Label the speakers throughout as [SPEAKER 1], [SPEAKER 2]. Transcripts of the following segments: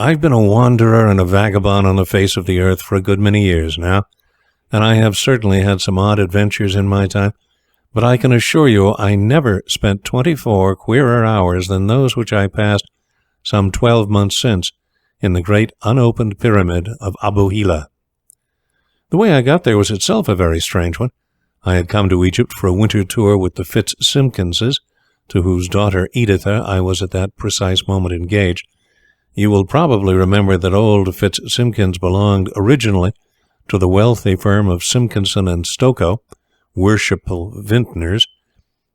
[SPEAKER 1] I've been a wanderer and a vagabond on the face of the earth for a good many years now, and I have certainly had some odd adventures in my time, but I can assure you I never spent 24 queerer hours than those which I passed some 12 months since in the great unopened pyramid of Abu Hila. The way I got there was itself a very strange one. I had come to Egypt for a winter tour with the Fitzsimkinses, to whose daughter Editha I was at that precise moment engaged. You will probably remember that old Fitzsimkins belonged originally to the wealthy firm of Simpkinson and Stokoe, worshipful vintners,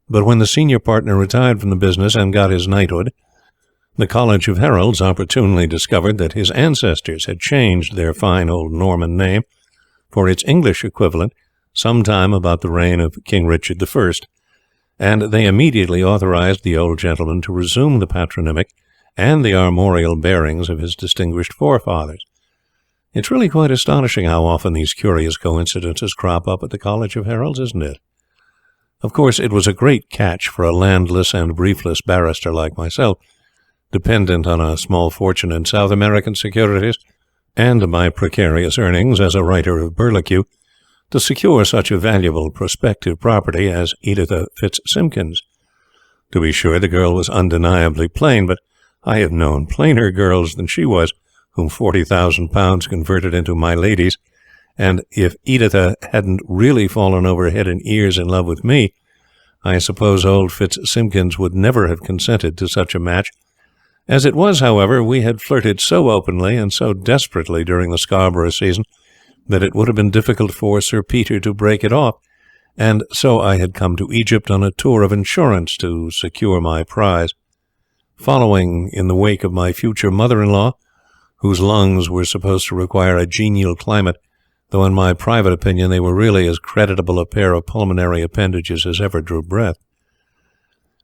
[SPEAKER 1] but when the senior partner retired from the business and got his knighthood, the College of Heralds opportunely discovered that his ancestors had changed their fine old Norman name for its English equivalent sometime about the reign of King Richard I, and they immediately authorized the old gentleman to resume the patronymic and the armorial bearings of his distinguished forefathers. It's really quite astonishing how often these curious coincidences crop up at the College of Heralds, isn't it? Of course, it was a great catch for a landless and briefless barrister like myself, dependent on a small fortune in South American securities, and my precarious earnings as a writer of burlicue, to secure such a valuable prospective property as Editha Fitzsimkins. To be sure, the girl was undeniably plain, but I have known plainer girls than she was, whom £40,000 converted into my ladies, and if Editha hadn't really fallen over head and ears in love with me, I suppose old Fitzsimkins would never have consented to such a match. As it was, however, we had flirted so openly and so desperately during the Scarborough season that it would have been difficult for Sir Peter to break it off, and so I had come to Egypt on a tour of insurance to secure my prize. Following in the wake of my future mother-in-law, whose lungs were supposed to require a genial climate, though in my private opinion they were really as creditable a pair of pulmonary appendages as ever drew breath.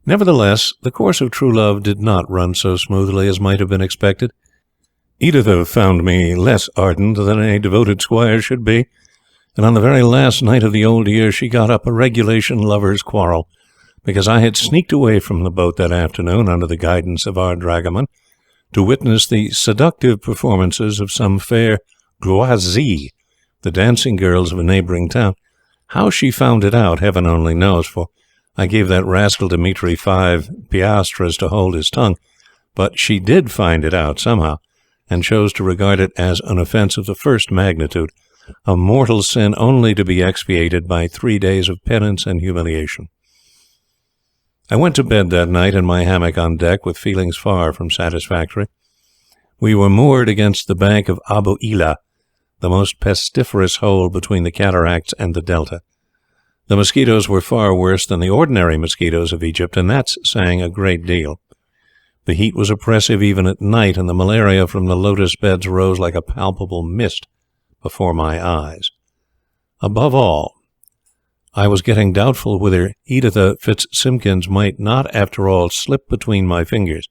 [SPEAKER 1] Nevertheless, the course of true love did not run so smoothly as might have been expected. Editha found me less ardent than a devoted squire should be, and on the very last night of the old year she got up a regulation lovers' quarrel, because I had sneaked away from the boat that afternoon under the guidance of our dragoman to witness the seductive performances of some fair gloisies, the dancing girls of a neighbouring town. How she found it out, heaven only knows, for I gave that rascal Dmitri 5 piastres to hold his tongue, but she did find it out somehow, and chose to regard it as an offence of the first magnitude, a mortal sin only to be expiated by 3 days of penance and humiliation. I went to bed that night in my hammock on deck with feelings far from satisfactory. We were moored against the bank of Abu Hila, the most pestiferous hole between the cataracts and the delta. The mosquitoes were far worse than the ordinary mosquitoes of Egypt, and that's saying a great deal. The heat was oppressive even at night, and the malaria from the lotus beds rose like a palpable mist before my eyes. Above all, I was getting doubtful whether Editha Fitzsimkins might not, after all, slip between my fingers.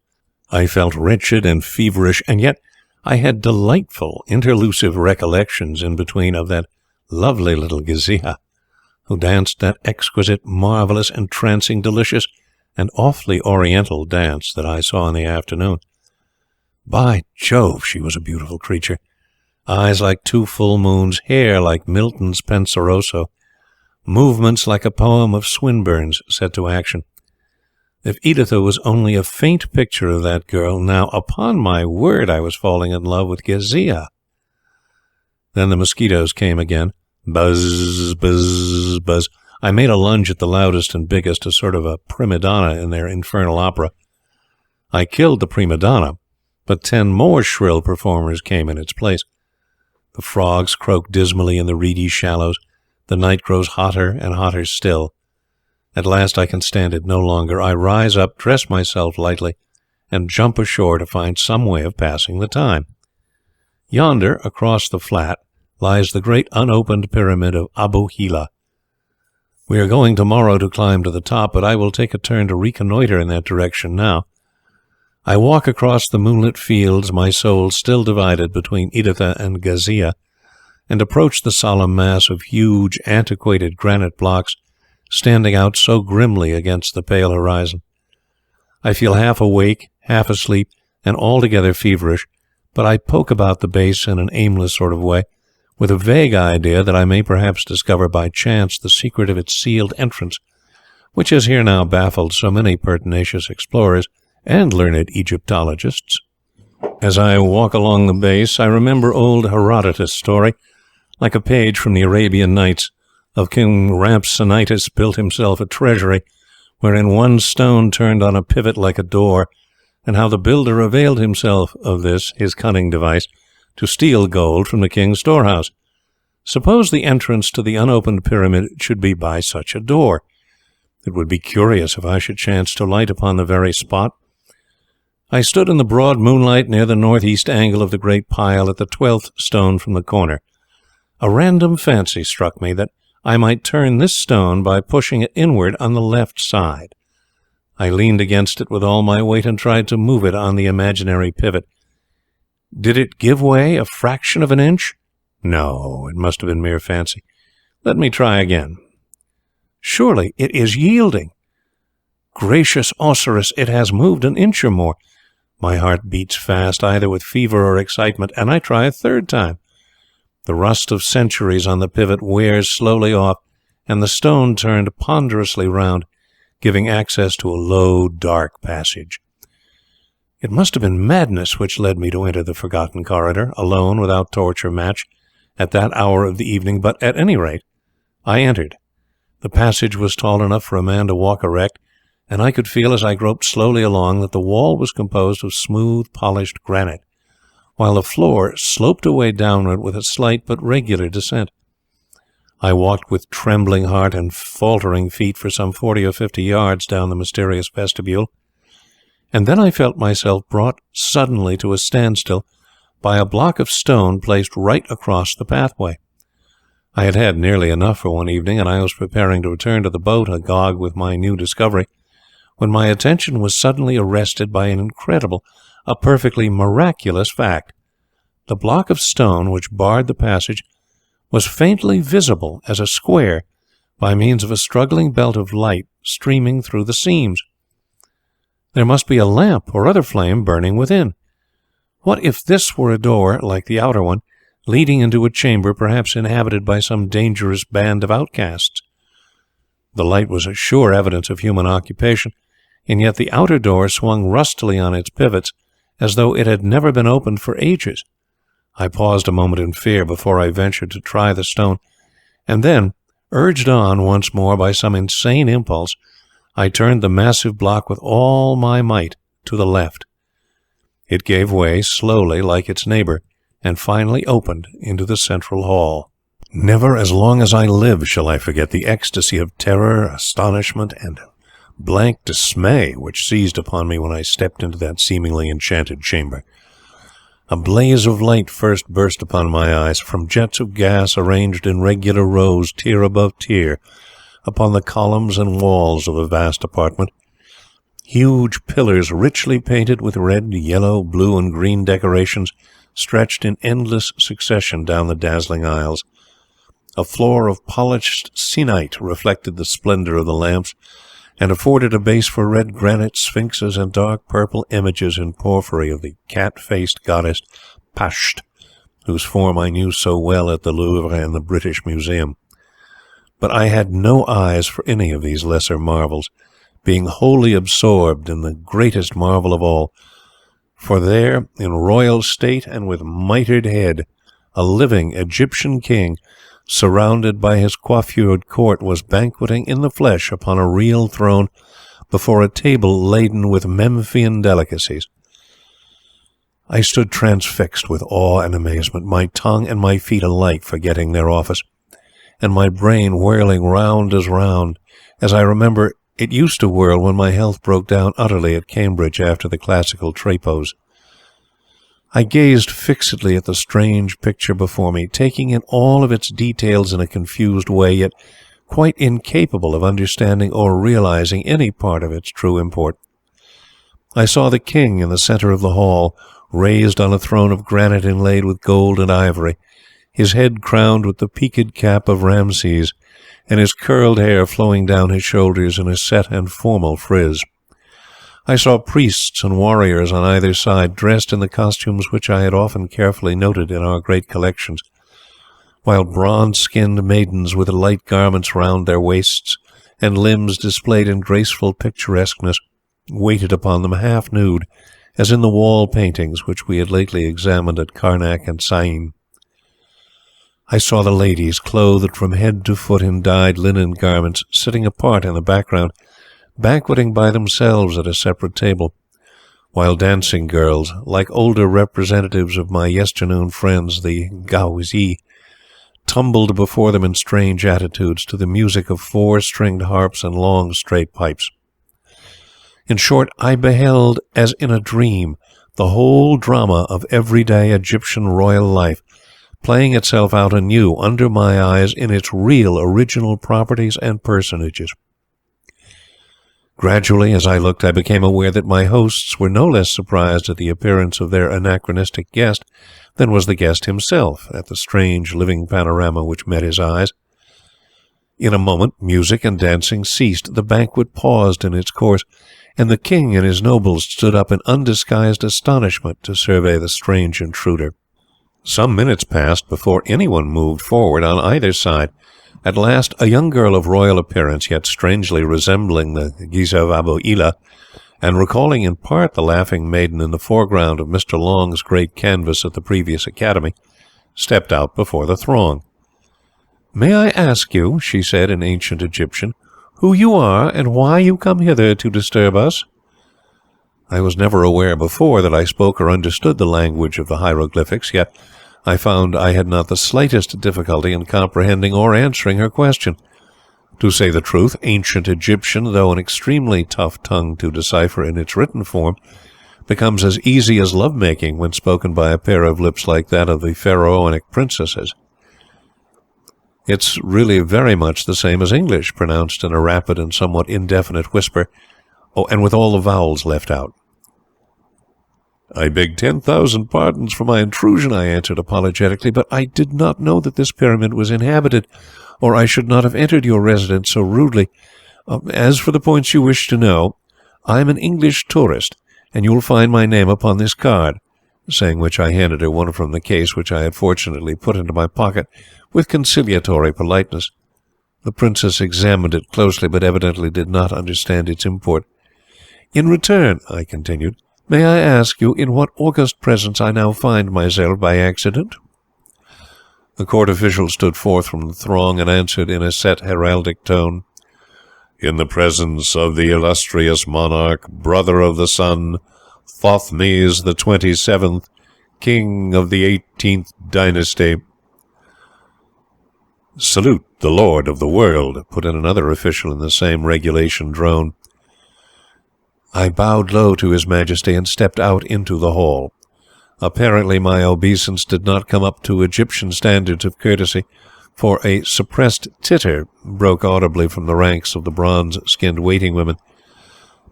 [SPEAKER 1] I felt wretched and feverish, and yet I had delightful, interlusive recollections in between of that lovely little Geziha, who danced that exquisite, marvellous, entrancing, delicious, and awfully oriental dance that I saw in the afternoon. By Jove, she was a beautiful creature. Eyes like 2 full moons, hair like Milton's Penseroso, movements like a poem of Swinburne's set to action. If Editha was only a faint picture of that girl, now, upon my word, I was falling in love with Geziha. Then the mosquitoes came again. Buzz, buzz, buzz. I made a lunge at the loudest and biggest, a sort of a prima donna in their infernal opera. I killed the prima donna, but 10 more shrill performers came in its place. The frogs croak dismally in the reedy shallows. The night grows hotter and hotter still. At last I can stand it no longer. I rise up, dress myself lightly, and jump ashore to find some way of passing the time. Yonder, across the flat, lies the great unopened pyramid of Abu Hila. We are going tomorrow to climb to the top, but I will take a turn to reconnoitre in that direction now. I walk across the moonlit fields, my soul still divided between Editha and Geziha, and approach the solemn mass of huge, antiquated granite blocks standing out so grimly against the pale horizon. I feel half awake, half asleep, and altogether feverish, but I poke about the base in an aimless sort of way, with a vague idea that I may perhaps discover by chance the secret of its sealed entrance, which has here now baffled so many pertinacious explorers and learned Egyptologists. As I walk along the base, I remember old Herodotus' story, like a page from the Arabian Nights, of King Rhampsinitus built himself a treasury, wherein one stone turned on a pivot like a door, and how the builder availed himself of this, his cunning device, to steal gold from the king's storehouse. Suppose the entrance to the unopened pyramid should be by such a door. It would be curious if I should chance to light upon the very spot. I stood in the broad moonlight near the northeast angle of the great pile at the 12th stone from the corner. A random fancy struck me that I might turn this stone by pushing it inward on the left side. I leaned against it with all my weight and tried to move it on the imaginary pivot. Did it give way a fraction of an inch? No, it must have been mere fancy. Let me try again. Surely it is yielding. Gracious Osiris, it has moved an inch or more. My heart beats fast, either with fever or excitement, and I try a third time. The rust of centuries on the pivot wears slowly off, and the stone turned ponderously round, giving access to a low, dark passage. It must have been madness which led me to enter the forgotten corridor, alone, without torch or match, at that hour of the evening, but at any rate, I entered. The passage was tall enough for a man to walk erect, and I could feel as I groped slowly along that the wall was composed of smooth, polished granite, while the floor sloped away downward with a slight but regular descent. I walked with trembling heart and faltering feet for some 40 or 50 yards down the mysterious vestibule, and then I felt myself brought suddenly to a standstill by a block of stone placed right across the pathway. I had had nearly enough for one evening, and I was preparing to return to the boat agog with my new discovery, when my attention was suddenly arrested by an incredible, a perfectly miraculous fact. The block of stone which barred the passage was faintly visible as a square by means of a struggling belt of light streaming through the seams. There must be a lamp or other flame burning within. What if this were a door, like the outer one, leading into a chamber perhaps inhabited by some dangerous band of outcasts? The light was a sure evidence of human occupation, and yet the outer door swung rustily on its pivots, as though it had never been opened for ages. I paused a moment in fear before I ventured to try the stone, and then, urged on once more by some insane impulse, I turned the massive block with all my might to the left. It gave way slowly like its neighbor, and finally opened into the central hall. Never as long as I live shall I forget the ecstasy of terror, astonishment, and blank dismay which seized upon me when I stepped into that seemingly enchanted chamber. A blaze of light first burst upon my eyes, from jets of gas arranged in regular rows, tier above tier, upon the columns and walls of the vast apartment. Huge pillars richly painted with red, yellow, blue, and green decorations stretched in endless succession down the dazzling aisles. A floor of polished syenite reflected the splendor of the lamps, and afforded a base for red granite sphinxes and dark purple images in porphyry of the cat-faced goddess Pasht, whose form I knew so well at the Louvre and the British Museum. But I had no eyes for any of these lesser marvels, being wholly absorbed in the greatest marvel of all, for there, in royal state and with mitred head, a living Egyptian king, surrounded by his coiffured court, was banqueting in the flesh upon a real throne before a table laden with Memphian delicacies. I stood transfixed with awe and amazement, my tongue and my feet alike forgetting their office, and my brain whirling round, as I remember it used to whirl when my health broke down utterly at Cambridge after the classical trapos. I gazed fixedly at the strange picture before me, taking in all of its details in a confused way, yet quite incapable of understanding or realizing any part of its true import. I saw the king in the center of the hall, raised on a throne of granite inlaid with gold and ivory, his head crowned with the peaked cap of Ramses, and his curled hair flowing down his shoulders in a set and formal frizz. I saw priests and warriors on either side, dressed in the costumes which I had often carefully noted in our great collections, while bronze-skinned maidens with light garments round their waists and limbs displayed in graceful picturesqueness waited upon them half-nude, as in the wall paintings which we had lately examined at Karnak and Syene. I saw the ladies, clothed from head to foot in dyed linen garments, sitting apart in the background, banqueting by themselves at a separate table, while dancing girls, like older representatives of my yesternoon friends, the Gaozi, tumbled before them in strange attitudes to the music of 4-stringed harps and long straight pipes. In short, I beheld, as in a dream, the whole drama of everyday Egyptian royal life, playing itself out anew under my eyes in its real original properties and personages. Gradually, as I looked, I became aware that my hosts were no less surprised at the appearance of their anachronistic guest than was the guest himself at the strange living panorama which met his eyes. In a moment, music and dancing ceased, the banquet paused in its course, and the king and his nobles stood up in undisguised astonishment to survey the strange intruder. Some minutes passed before anyone moved forward on either side. At last, a young girl of royal appearance, yet strangely resembling the Gizavaboila, and recalling in part the laughing maiden in the foreground of Mr. Long's great canvas at the previous academy, stepped out before the throng. "May I ask you," she said in ancient Egyptian, "who you are, and why you come hither to disturb us?" I was never aware before that I spoke or understood the language of the hieroglyphics, yet I found I had not the slightest difficulty in comprehending or answering her question. To say the truth, ancient Egyptian, though an extremely tough tongue to decipher in its written form, becomes as easy as love-making when spoken by a pair of lips like that of the pharaonic princesses. It's really very much the same as English, pronounced in a rapid and somewhat indefinite whisper, and with all the vowels left out. "I beg 10,000 pardons for my intrusion," I answered apologetically, "but I did not know that this pyramid was inhabited, or I should not have entered your residence so rudely. As for the points you wish to know, I am an English tourist, and you will find my name upon this card," saying which I handed her one from the case which I had fortunately put into my pocket with conciliatory politeness. The princess examined it closely, but evidently did not understand its import. "In return," I continued, "may I ask you in what august presence I now find myself by accident?" The court official stood forth from the throng and answered in a set heraldic tone, "In the presence of the illustrious monarch, brother of the sun, Thothmes the 27th, king of the 18th dynasty." "Salute the lord of the world," put in another official in the same regulation drone. I bowed low to His Majesty and stepped out into the hall. Apparently my obeisance did not come up to Egyptian standards of courtesy, for a suppressed titter broke audibly from the ranks of the bronze-skinned waiting women.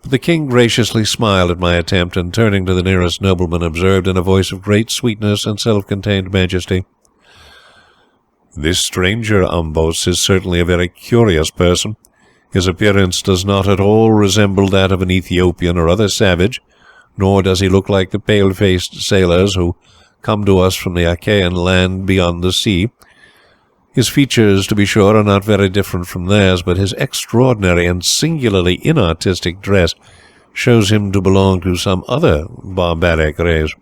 [SPEAKER 1] But the king graciously smiled at my attempt, and turning to the nearest nobleman, observed in a voice of great sweetness and self-contained majesty, "This stranger, Umbos, is certainly a very curious person. His appearance does not at all resemble that of an Ethiopian or other savage, nor does he look like the pale-faced sailors who come to us from the Achaean land beyond the sea. His features, to be sure, are not very different from theirs, but his extraordinary and singularly inartistic dress shows him to belong to some other barbaric race."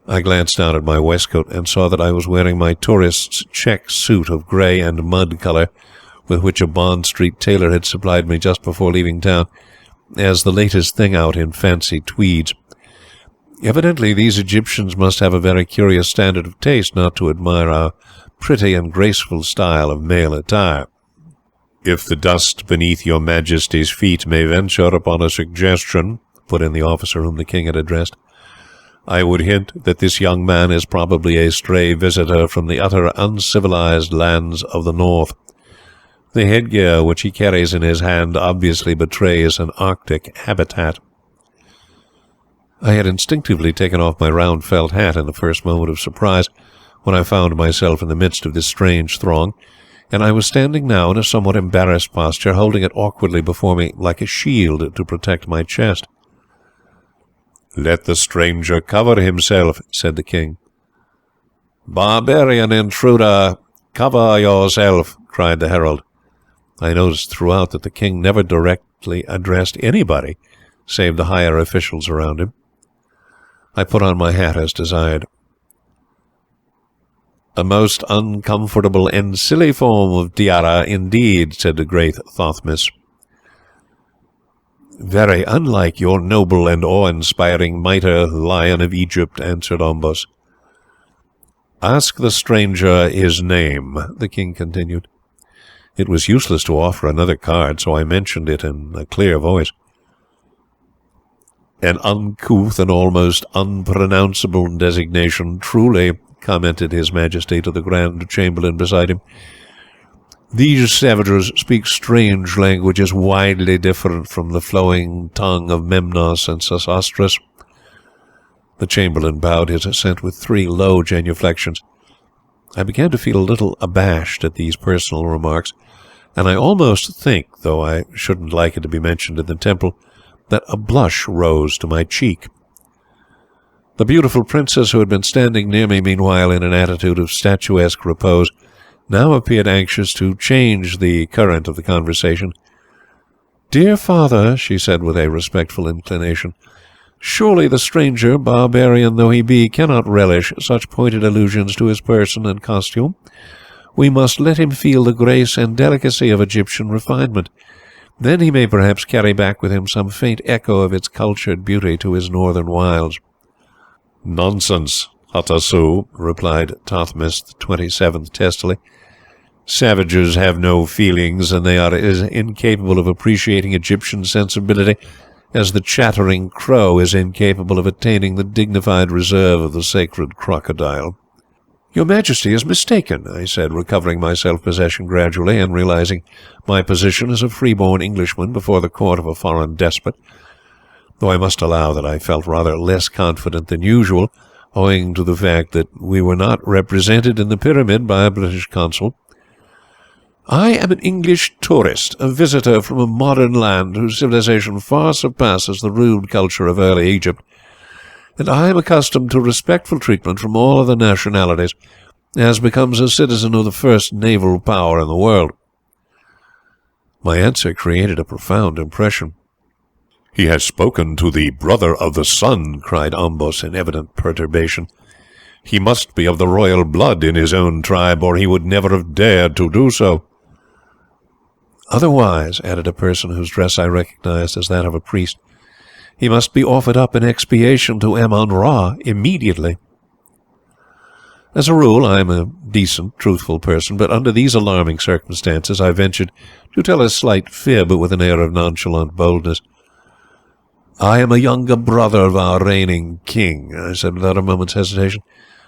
[SPEAKER 1] I glanced down at my waistcoat and saw that I was wearing my tourist's check suit of grey and mud colour, with which a Bond Street tailor had supplied me just before leaving town, as the latest thing out in fancy tweeds. Evidently these Egyptians must have a very curious standard of taste not to admire our pretty and graceful style of male attire. "If the dust beneath your Majesty's feet may venture upon a suggestion," put in the officer whom the king had addressed, "I would hint that this young man is probably a stray visitor from the utter uncivilized lands of the north. The headgear which he carries in his hand obviously betrays an Arctic habitat." I had instinctively taken off my round felt hat in the first moment of surprise when I found myself in the midst of this strange throng, and I was standing now in a somewhat embarrassed posture, holding it awkwardly before me like a shield to protect my chest. "Let the stranger cover himself," said the king. "Barbarian intruder, cover yourself," cried the herald. I noticed throughout that the king never directly addressed anybody save the higher officials around him. I put on my hat as desired. "A most uncomfortable and silly form of tiara, indeed," said the great Thothmes. "Very unlike your noble and awe-inspiring mitre, Lion of Egypt," answered Ombos. "Ask the stranger his name," the king continued. It was useless to offer another card, so I mentioned it in a clear voice. "An uncouth and almost unpronounceable designation, truly," commented His Majesty to the Grand Chamberlain beside him. "These savages speak strange languages widely different from the flowing tongue of Memnos and Sesostris." The Chamberlain bowed his assent with 3 low genuflections. I began to feel a little abashed at these personal remarks, and I almost think, though I shouldn't like it to be mentioned in the temple, that a blush rose to my cheek. The beautiful princess, who had been standing near me meanwhile in an attitude of statuesque repose, now appeared anxious to change the current of the conversation. "Dear father," she said with a respectful inclination, "surely the stranger, barbarian though he be, cannot relish such pointed allusions to his person and costume. We must let him feel the grace and delicacy of Egyptian refinement. Then he may perhaps carry back with him some faint echo of its cultured beauty to his northern wilds." "Nonsense, Hatasu," replied Thothmes the 27th testily. "Savages have no feelings, and they are as incapable of appreciating Egyptian sensibility as the chattering crow is incapable of attaining the dignified reserve of the sacred crocodile." "Your Majesty is mistaken," I said, recovering my self-possession gradually, and realizing my position as a free-born Englishman before the court of a foreign despot, though I must allow that I felt rather less confident than usual, owing to the fact that we were not represented in the pyramid by a British consul. "I am an English tourist, a visitor from a modern land whose civilization far surpasses the rude culture of early Egypt, and I am accustomed to respectful treatment from all other nationalities, as becomes a citizen of the first naval power in the world." My answer created a profound impression. "He has spoken to the brother of the sun," cried Ombos in evident perturbation. "He must be of the royal blood in his own tribe, or he would never have dared to do so." "Otherwise," added a person whose dress I recognized as that of a priest, "he must be offered up in expiation to Ammon-Ra immediately." As a rule, I am a decent, truthful person, but under these alarming circumstances I ventured to tell a slight fib with an air of nonchalant boldness. "I am a younger brother of our reigning king," I said without a moment's hesitation,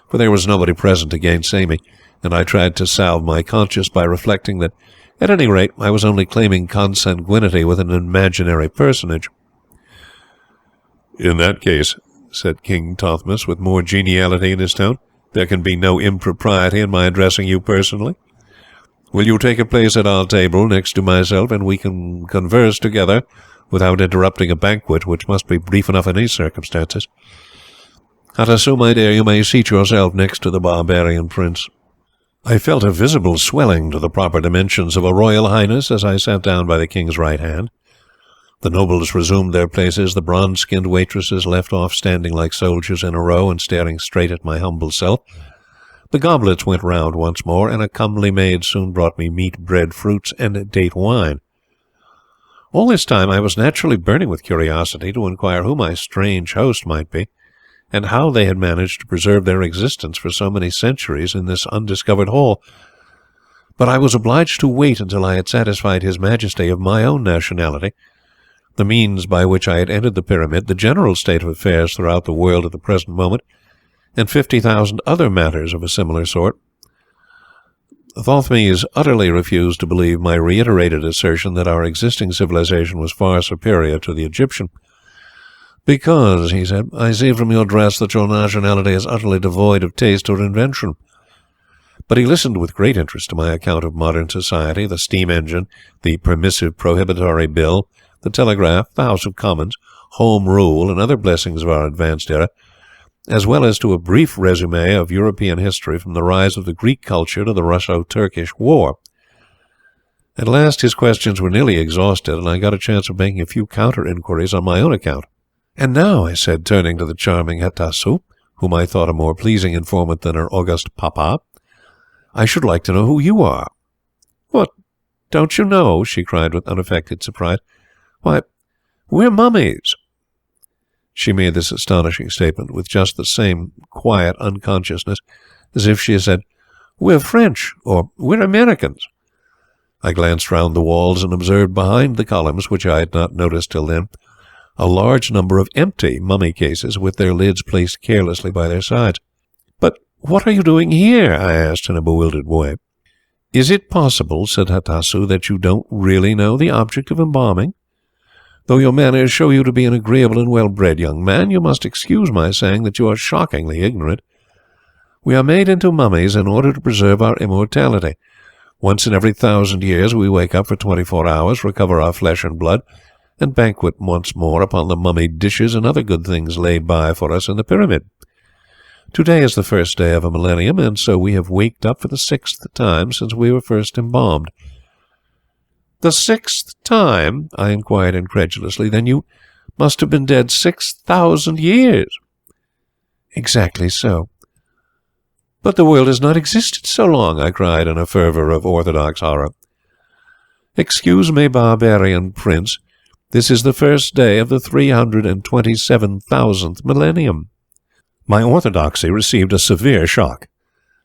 [SPEAKER 1] for there was nobody present to gainsay me, and I tried to salve my conscience by reflecting that, at any rate, I was only claiming consanguinity with an imaginary personage. "In that case," said King Thothmes with more geniality in his tone, "there can be no impropriety in my addressing you personally. Will you take a place at our table next to myself, and we can converse together without interrupting a banquet which must be brief enough in these circumstances? Hatasu, my dear, you may seat yourself next to the barbarian prince." I felt a visible swelling to the proper dimensions of a royal highness as I sat down by the king's right hand. The nobles resumed their places, the bronze-skinned waitresses left off standing like soldiers in a row and staring straight at my humble self. The goblets went round once more, and a comely maid soon brought me meat, bread, fruits, and date wine. All this time I was naturally burning with curiosity to inquire who my strange host might be, and how they had managed to preserve their existence for so many centuries in this undiscovered hall. But I was obliged to wait until I had satisfied His Majesty of my own nationality, the means by which I had entered the pyramid, the general state of affairs throughout the world at the present moment, and 50,000 other matters of a similar sort. Thothmes utterly refused to believe my reiterated assertion that our existing civilization was far superior to the Egyptian. "Because," he said, "I see from your dress that your nationality is utterly devoid of taste or invention. But he listened with great interest to my account of modern society, the steam engine, the permissive prohibitory bill, the telegraph, the House of Commons, Home Rule, and other blessings of our advanced era, as well as to a brief resume of European history from the rise of the Greek culture to the Russo-Turkish War. At last his questions were nearly exhausted, and I got a chance of making a few counter-inquiries on my own account. "And now," I said, turning to the charming Hatasu, whom I thought a more pleasing informant than her august papa, "I should like to know who you are." "What, don't you know?" she cried with unaffected surprise. "Why, we're Mummies." She made this astonishing statement with just the same quiet unconsciousness as if she had said, "We're French," or "We're Americans." I glanced round the walls and observed behind the columns, which I had not noticed till then, a large number of empty mummy cases with their lids placed carelessly by their sides. "But what are you doing here?" I asked in a bewildered way. "Is it possible," said Hatasu, "that you don't really know the object of embalming? Though your manners show you to be an agreeable and well-bred young man, you must excuse my saying that you are shockingly ignorant. We are made into mummies in order to preserve our immortality. Once in every 1,000 years we wake up for 24 hours, recover our flesh and blood, and banquet once more upon the mummied dishes and other good things laid by for us in the pyramid. Today is the first day of a millennium, and so we have waked up for the 6th time since we were first embalmed." "The 6th time?" I inquired incredulously. "Then you must have been dead 6,000 years." "Exactly so." "But the world has not existed so long," I cried in a fervour of orthodox horror. "Excuse me, barbarian prince. This is the first day of the 327,000th millennium." My orthodoxy received a severe shock.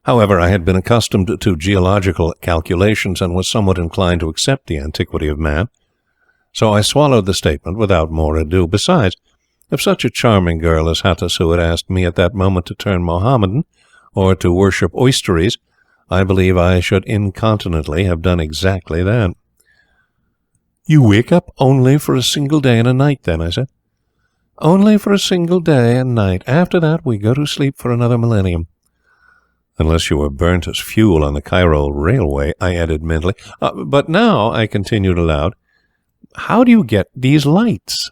[SPEAKER 1] However, I had been accustomed to geological calculations and was somewhat inclined to accept the antiquity of man. So I swallowed the statement without more ado. Besides, if such a charming girl as Hatasu had asked me at that moment to turn Mohammedan, or to worship oysteries, I believe I should incontinently have done exactly that. "You wake up only for a single day and a night, then?" I said. "Only for a single day and night. After that we go to sleep for another millennium." "Unless you were burnt as fuel on the Cairo railway," I added mentally. "But now," I continued aloud, "how do you get these lights?"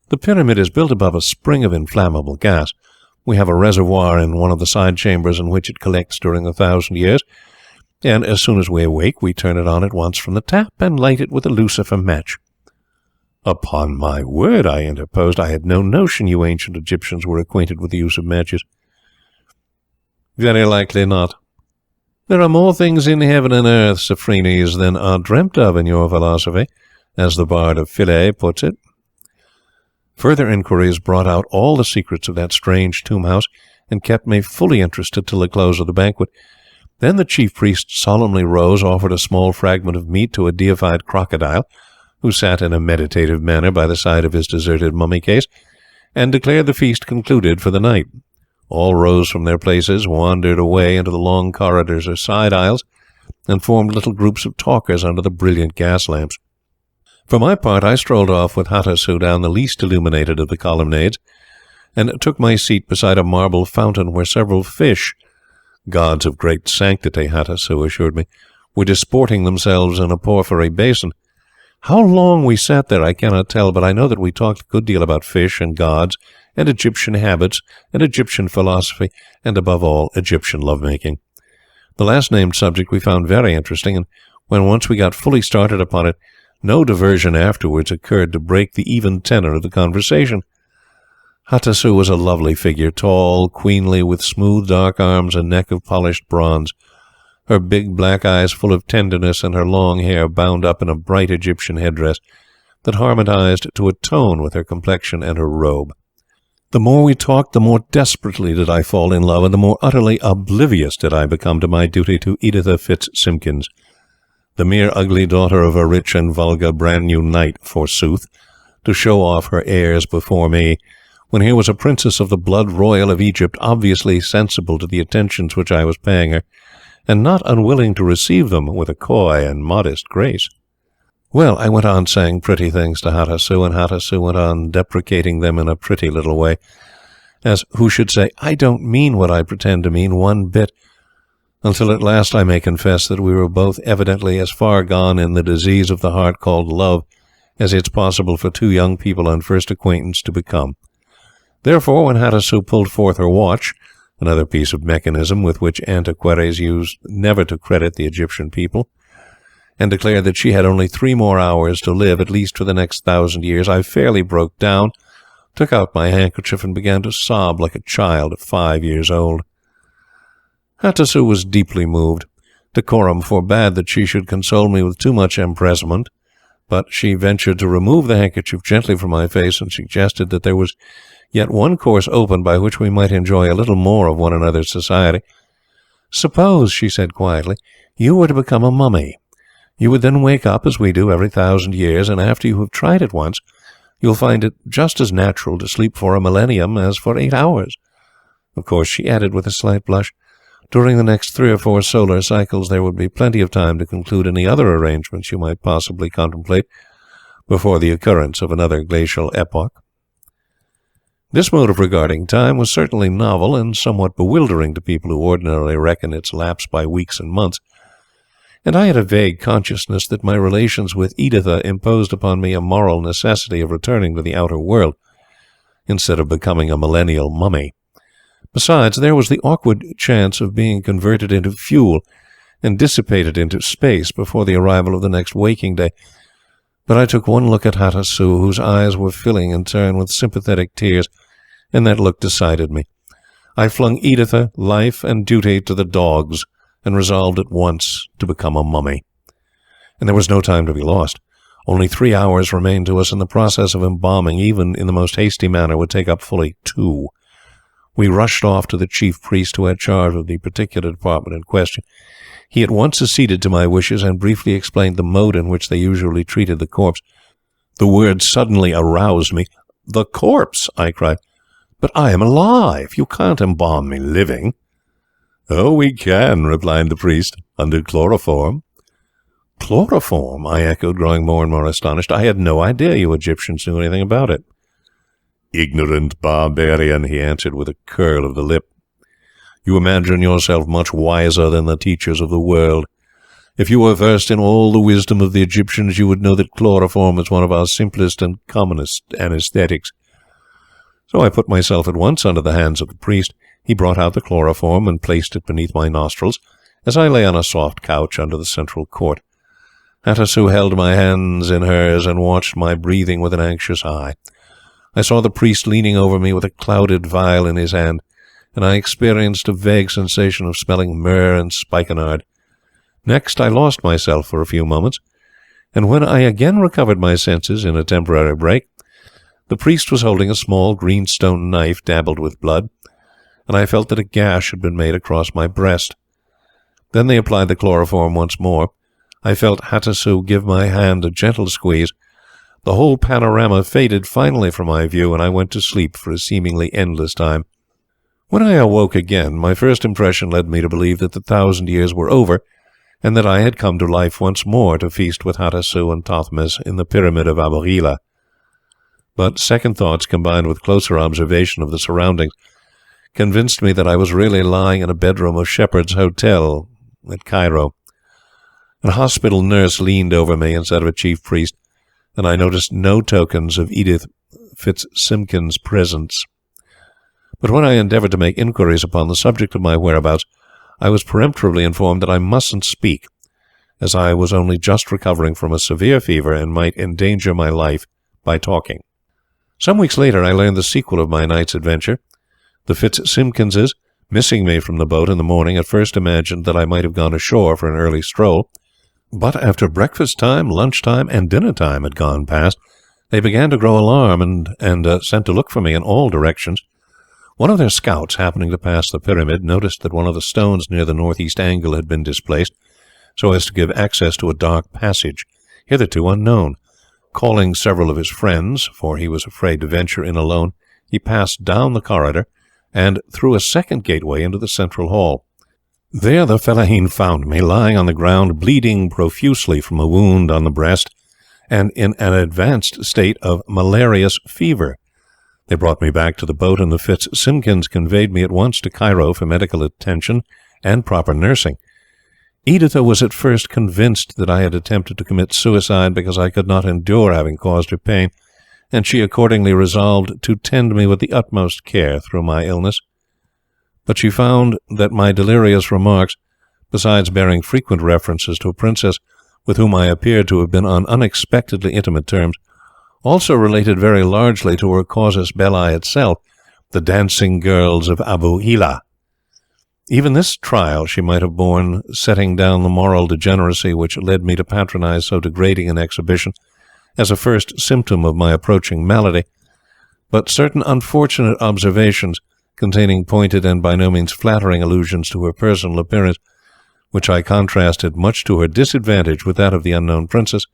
[SPEAKER 1] "The pyramid is built above a spring of inflammable gas. We have a reservoir in one of the side chambers in which it collects during 1,000 years, and as soon as we awake we turn it on at once from the tap and light it with a lucifer match." "Upon my word," I interposed, "I had no notion you ancient Egyptians were acquainted with the use of matches." "Very likely not. There are more things in heaven and earth, Sophrones, than are dreamt of in your philosophy, as the bard of Philae puts it." Further inquiries brought out all the secrets of that strange tomb house, and kept me fully interested till the close of the banquet. Then the chief priest solemnly rose, offered a small fragment of meat to a deified crocodile, who sat in a meditative manner by the side of his deserted mummy case, and declared the feast concluded for the night. All rose from their places, wandered away into the long corridors or side aisles, and formed little groups of talkers under the brilliant gas lamps. For my part, I strolled off with Hatasu down the least illuminated of the colonnades, and took my seat beside a marble fountain where several fish, gods of great sanctity, Hatasu assured me, were disporting themselves in a porphyry basin. How long we sat there I cannot tell, but I know that we talked a good deal about fish and gods, and Egyptian habits, and Egyptian philosophy, and above all, Egyptian love-making. The last named subject we found very interesting, and when once we got fully started upon it, no diversion afterwards occurred to break the even tenor of the conversation. Hatasu was a lovely figure, tall, queenly, with smooth dark arms and neck of polished bronze, her big black eyes full of tenderness, and her long hair bound up in a bright Egyptian headdress that harmonized to a tone with her complexion and her robe. The more we talked, the more desperately did I fall in love, and the more utterly oblivious did I become to my duty to Editha Fitzsimkins, the mere ugly daughter of a rich and vulgar brand-new knight, forsooth, to show off her airs before me, when here was a princess of the blood royal of Egypt, obviously sensible to the attentions which I was paying her, and not unwilling to receive them with a coy and modest grace. Well, I went on saying pretty things to Hatasu, and Hatasu went on deprecating them in a pretty little way, as who should say, "I don't mean what I pretend to mean one bit. until at last I may confess that we were both evidently as far gone in the disease of the heart called love as it's possible for two young people on first acquaintance to become. Therefore, when Hatasu pulled forth her watch, another piece of mechanism with which antiquaries used never to credit the Egyptian people, and declared that she had only 3 more hours to live, at least for the next 1,000 years, I fairly broke down, took out my handkerchief, and began to sob like a child of 5 years old. Hatasu was deeply moved. Decorum forbade that she should console me with too much empressement, but she ventured to remove the handkerchief gently from my face and suggested that there was yet one course open by which we might enjoy a little more of one another's society. "Suppose," she said quietly, "you were to become a mummy. You would then wake up, as we do, every 1,000 years, and after you have tried it once, you'll find it just as natural to sleep for a millennium as for 8 hours. Of course," she added with a slight blush, "during the next 3 or 4 solar cycles there would be plenty of time to conclude any other arrangements you might possibly contemplate before the occurrence of another glacial epoch." This mode of regarding time was certainly novel and somewhat bewildering to people who ordinarily reckon its lapse by weeks and months, and I had a vague consciousness that my relations with Editha imposed upon me a moral necessity of returning to the outer world, instead of becoming a millennial mummy. Besides, there was the awkward chance of being converted into fuel and dissipated into space before the arrival of the next waking day. But I took one look at Hatasu, whose eyes were filling in turn with sympathetic tears, and that look decided me. I flung Editha, life, and duty to the dogs, and resolved at once to become a mummy. And there was no time to be lost. Only 3 hours remained to us, and the process of embalming, even in the most hasty manner, would take up fully 2. We rushed off to the chief priest who had charge of the particular department in question. He at once acceded to my wishes and briefly explained the mode in which they usually treated the corpse. The word suddenly aroused me. "The corpse!" I cried. "But I am alive! You can't embalm me living!" "Oh, we can," replied the priest, "under chloroform." "Chloroform?" I echoed, growing more and more astonished. "I had no idea you Egyptians knew anything about it." "Ignorant barbarian," he answered with a curl of the lip. "You imagine yourself much wiser than the teachers of the world. If you were versed in all the wisdom of the Egyptians, you would know that chloroform is one of our simplest and commonest anesthetics." So I put myself at once under the hands of the priest. He brought out the chloroform and placed it beneath my nostrils, as I lay on a soft couch under the central court. Hatasu held my hands in hers and watched my breathing with an anxious eye. I saw the priest leaning over me with a clouded vial in his hand, and I experienced a vague sensation of smelling myrrh and spikenard. Next I lost myself for a few moments, and when I again recovered my senses in a temporary break, the priest was holding a small green stone knife dabbled with blood, and I felt that a gash had been made across my breast. Then they applied the chloroform once more. I felt Hatasu give my hand a gentle squeeze. The whole panorama faded finally from my view, and I went to sleep for a seemingly endless time. When I awoke again, my first impression led me to believe that the 1,000 years were over, and that I had come to life once more to feast with Hatasu and Thothmes in the pyramid of Aborila. But second thoughts, combined with closer observation of the surroundings, convinced me that I was really lying in a bedroom of Shepherd's Hotel at Cairo. A hospital nurse leaned over me instead of a chief priest, and I noticed no tokens of Edith Fitzsimkins' presence. But when I endeavoured to make inquiries upon the subject of my whereabouts, I was peremptorily informed that I mustn't speak, as I was only just recovering from a severe fever and might endanger my life by talking. Some weeks later I learned the sequel of my night's adventure. The Fitzsimkinses, missing me from the boat in the morning, at first imagined that I might have gone ashore for an early stroll, but after breakfast time, lunch time, and dinner time had gone past, they began to grow alarmed and sent to look for me in all directions. One of their scouts, happening to pass the pyramid, noticed that one of the stones near the northeast angle had been displaced, so as to give access to a dark passage, hitherto unknown. Calling several of his friends, for he was afraid to venture in alone, he passed down the corridor and through a second gateway into the central hall. There the fellahin found me, lying on the ground, bleeding profusely from a wound on the breast, and in an advanced state of malarious fever. They brought me back to the boat, and the Fitzsimkins conveyed me at once to Cairo for medical attention and proper nursing. Editha was at first convinced that I had attempted to commit suicide because I could not endure having caused her pain, and she accordingly resolved to tend me with the utmost care through my illness. But she found that my delirious remarks, besides bearing frequent references to a princess with whom I appeared to have been on unexpectedly intimate terms, also related very largely to her casus belli itself, the dancing girls of Abu Hila. Even this trial she might have borne, setting down the moral degeneracy which led me to patronize so degrading an exhibition as a first symptom of my approaching malady, but certain unfortunate observations, containing pointed and by no means flattering allusions to her personal appearance, which I contrasted much to her disadvantage with that of the unknown princess,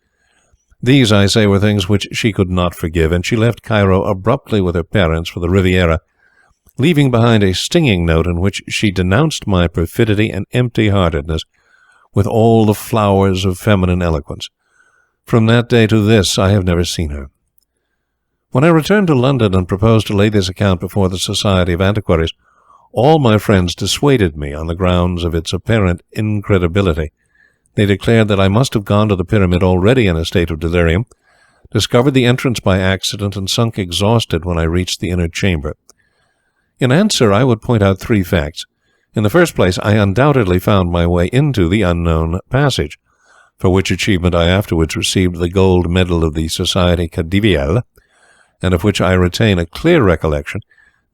[SPEAKER 1] these, I say, were things which she could not forgive, and she left Cairo abruptly with her parents for the Riviera, leaving behind a stinging note in which she denounced my perfidy and empty-heartedness with all the flowers of feminine eloquence. From that day to this I have never seen her. When I returned to London and proposed to lay this account before the Society of Antiquaries, all my friends dissuaded me on the grounds of its apparent incredibility. They declared that I must have gone to the pyramid already in a state of delirium, discovered the entrance by accident, and sunk exhausted when I reached the inner chamber. In answer, I would point out three facts. In the first place, I undoubtedly found my way into the unknown passage, for which achievement I afterwards received the gold medal of the Society Khedivial, and of which I retain a clear recollection,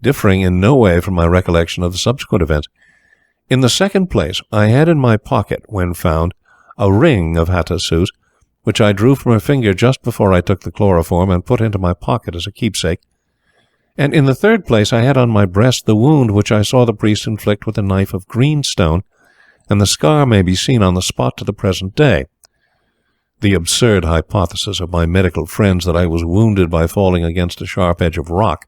[SPEAKER 1] differing in no way from my recollection of the subsequent events. In the second place, I had in my pocket, when found, a ring of Hattus's, which I drew from her finger just before I took the chloroform and put into my pocket as a keepsake. And in the third place, I had on my breast the wound which I saw the priest inflict with a knife of green stone, and the scar may be seen on the spot to the present day. The absurd hypothesis of my medical friends that I was wounded by falling against a sharp edge of rock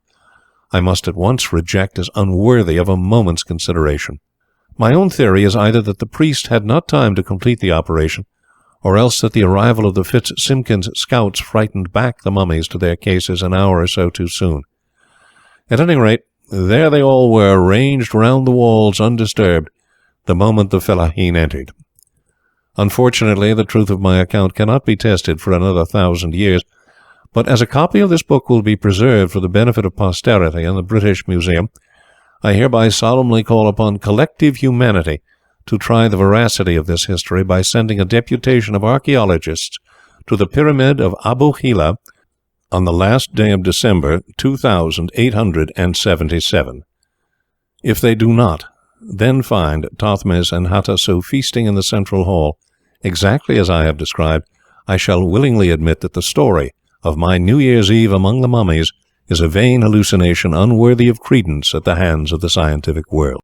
[SPEAKER 1] I must at once reject as unworthy of a moment's consideration. My own theory is either that the priest had not time to complete the operation, or else that the arrival of the Fitzsimkins scouts frightened back the mummies to their cases an hour or so too soon. At any rate, there they all were, ranged round the walls undisturbed, the moment the fellaheen entered. Unfortunately, the truth of my account cannot be tested for another 1,000 years, but as a copy of this book will be preserved for the benefit of posterity in the British Museum, I hereby solemnly call upon collective humanity to try the veracity of this history by sending a deputation of archaeologists to the Pyramid of Abu Hila on the last day of December 2877. If they do not, then find Thothmes and Hattusu feasting in the central hall, exactly as I have described, I shall willingly admit that the story of my New Year's Eve among the mummies is a vain hallucination unworthy of credence at the hands of the scientific world.